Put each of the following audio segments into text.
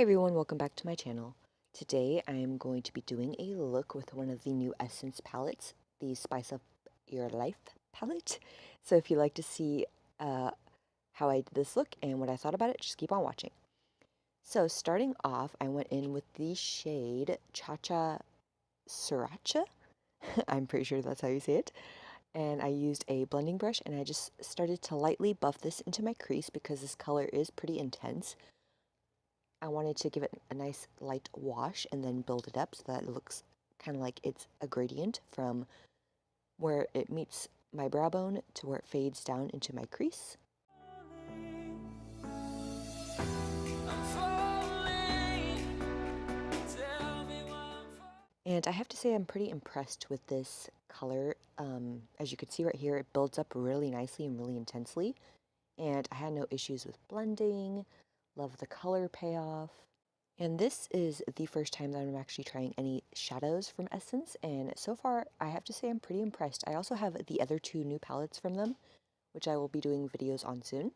everyone, welcome back to my channel. Today I am going to be doing a look with one of the new Essence palettes, the Spice Up Your Life palette. So if you'd like to see how I did this look and what I thought about it, just keep on watching. So starting off, I went in with the shade Cha Cha Sriracha. I'm pretty sure that's how you say it. And I used a blending brush and I just started to lightly buff this into my crease because this color is pretty intense. I wanted to give it a nice light wash and then build it up so that it looks kind of like it's a gradient from where it meets my brow bone to where it fades down into my crease. And I have to say I'm pretty impressed with this color. As you can see right here, it builds up really nicely and really intensely. And I had no issues with blending. Love the color payoff. And this is the first time that I'm actually trying any shadows from Essence, and so far I have to say I'm pretty impressed. I also have the other two new palettes from them, which I will be doing videos on soon.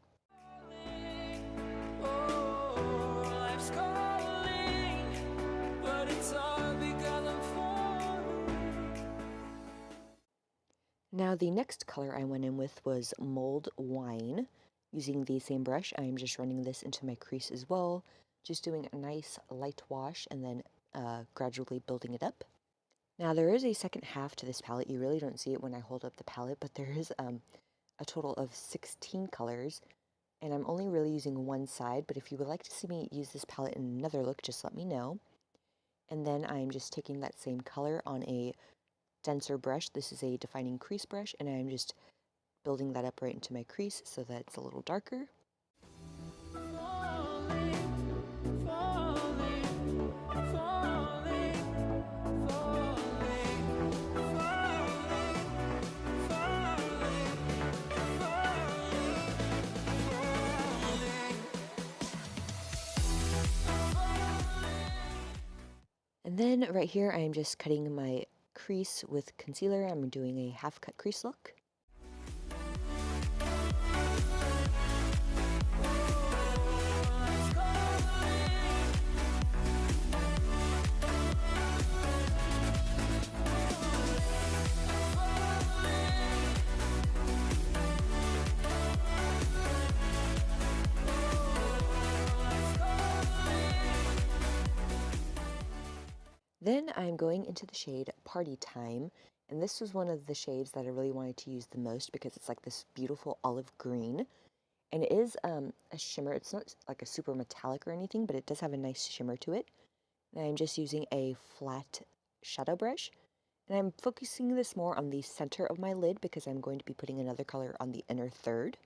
Now the next color I went in with was Mulled Wine. Using the same brush, I'm just running this into my crease as well, just doing a nice light wash and then gradually building it up. Now there is a second half to this palette. You really don't see it when I hold up the palette, but there is a total of 16 colors, and I'm only really using one side, but if you would like to see me use this palette in another look, just let me know. And then I'm just taking that same color on a denser brush. This is a defining crease brush, and I'm just building that up right into my crease so that it's a little darker. And then right here, I am just cutting my crease with concealer. I'm doing a half cut crease look. Then I'm going into the shade Party Time, and this was one of the shades that I really wanted to use the most because it's like this beautiful olive green, and it is a shimmer. It's not like a super metallic or anything, but it does have a nice shimmer to it. And I'm just using a flat shadow brush, and I'm focusing this more on the center of my lid because I'm going to be putting another color on the inner third.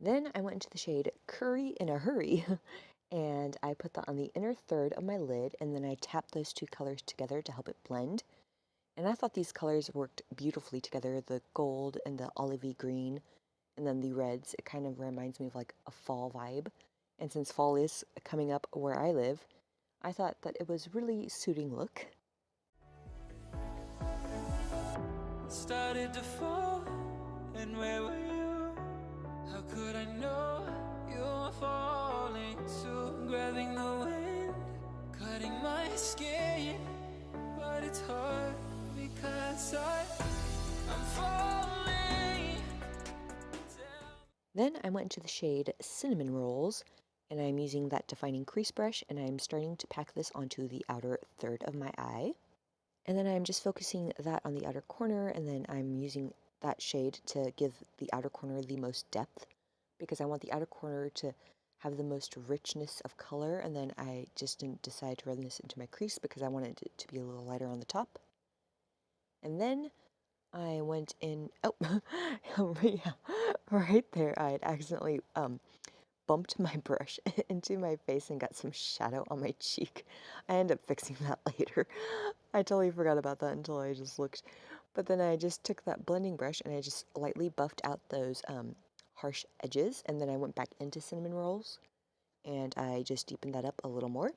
Then I went into the shade Curry in a Hurry, and I put that on the inner third of my lid, and then I tapped those two colors together to help it blend. And I thought these colors worked beautifully together, the gold and the olivey green, and then the reds. It kind of reminds me of like a fall vibe. And since fall is coming up where I live, I thought that it was really suiting look. Started to fall, and where were you? How could I know you were falling too? Grabbing the wind, cutting my skin, but it's hard because I'm falling. Then I went into the shade Cinnamon Rolls, and I'm using that defining crease brush, and I'm starting to pack this onto the outer third of my eye. And then I'm just focusing that on the outer corner, and then I'm using that shade to give the outer corner the most depth because I want the outer corner to have the most richness of color, and then I just didn't decide to run this into my crease because I wanted it to be a little lighter on the top. And then I went in, oh, yeah, right there, I had accidentally bumped my brush into my face and got some shadow on my cheek. I ended up fixing that later. I totally forgot about that until I just looked. But then I just took that blending brush and I just lightly buffed out those harsh edges, and then I went back into Cinnamon Rolls and I just deepened that up a little more.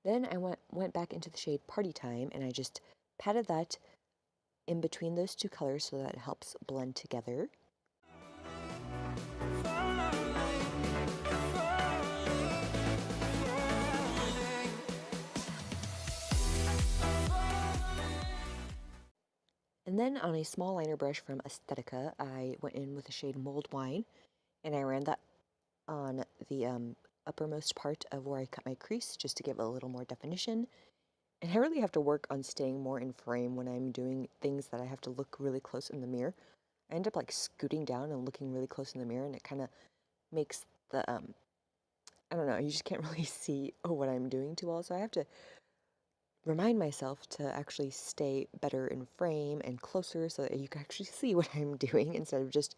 Then I went back into the shade Party Time, and I just patted that in between those two colors so that it helps blend together. And then on a small liner brush from Aesthetica, I went in with the shade Mulled Wine, and I ran that on the uppermost part of where I cut my crease just to give it a little more definition. And I really have to work on staying more in frame when I'm doing things that I have to look really close in the mirror. I end up like scooting down and looking really close in the mirror, and it kind of makes the I don't know, you just can't really see what I'm doing too well. So I have to remind myself to actually stay better in frame and closer so that you can actually see what I'm doing instead of just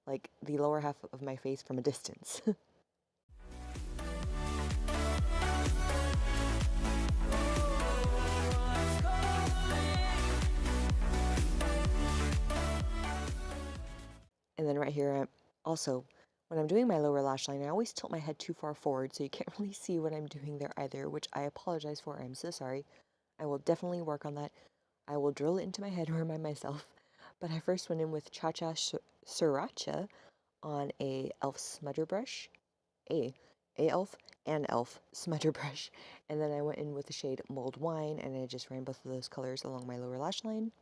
like the lower half of my face from a distance. And then right here, also, when I'm doing my lower lash line, I always tilt my head too far forward, so you can't really see what I'm doing there either, which I apologize for. I'm so sorry. I will definitely work on that. I will drill it into my head and remind myself. But I first went in with Cha-Cha Sriracha on a elf smudger brush, a elf and elf smudger brush, and then I went in with the shade Mulled Wine, and I just ran both of those colors along my lower lash line.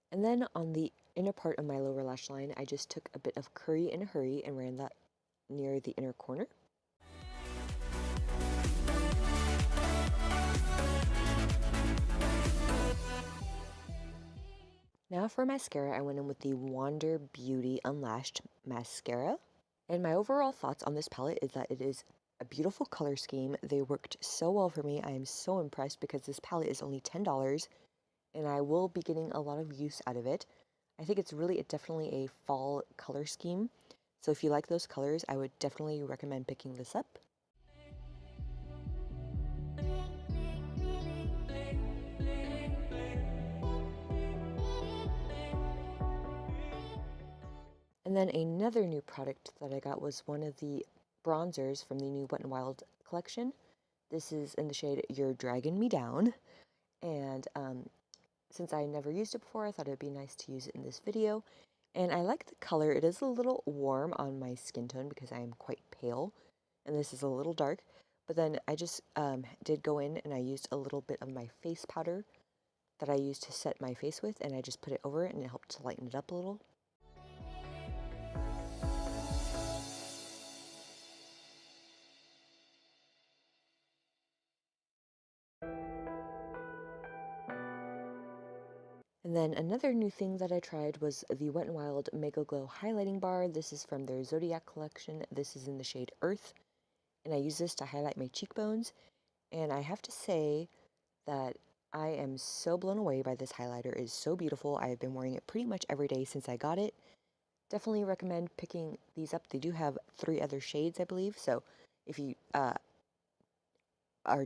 And then on the inner part of my lower lash line, I just took a bit of Curry in a Hurry and ran that near the inner corner. Now for mascara, I went in with the Wander Beauty Unlashed Mascara. And my overall thoughts on this palette is that it is a beautiful color scheme. They worked so well for me. I am so impressed because this palette is only $10 and I will be getting a lot of use out of it. I think it's really definitely a fall color scheme. So if you like those colors, I would definitely recommend picking this up. And then another new product that I got was one of the bronzers from the new Wet n Wild collection. This is in the shade You're Dragging Me Down. And since I never used it before, I thought it'd be nice to use it in this video. And I like the color. It is a little warm on my skin tone because I am quite pale. And this is a little dark. But then I just did go in and I used a little bit of my face powder that I used to set my face with. And I just put it over it and it helped to lighten it up a little. And then another new thing that I tried was the Wet n Wild Mako Glow Highlighting Bar. This is from their Zodiac collection. This is in the shade Earth. And I use this to highlight my cheekbones. And I have to say that I am so blown away by this highlighter. It is so beautiful. I have been wearing it pretty much every day since I got it. Definitely recommend picking these up. They do have 3 other shades, I believe. So if you are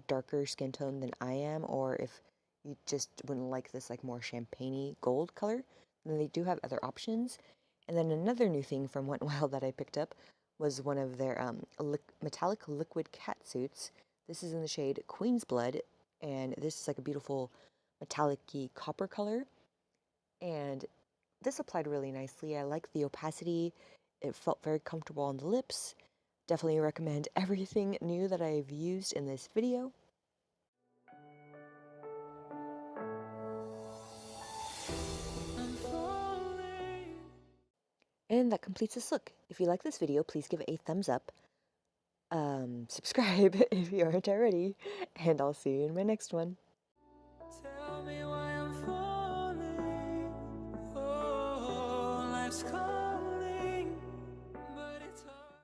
darker skin tone than I am, or if you just wouldn't like this like more champagne-y gold color, then they do have other options. And then another new thing from Wet n Wild that I picked up was one of their metallic liquid cat suits. This is in the shade Queen's Blood, and this is like a beautiful metallic-y copper color. And this applied really nicely. I like the opacity. It felt very comfortable on the lips. Definitely recommend everything new that I've used in this video. And that completes this look. If you like this video, please give it a thumbs up. Subscribe if you aren't already, and I'll see you in my next one.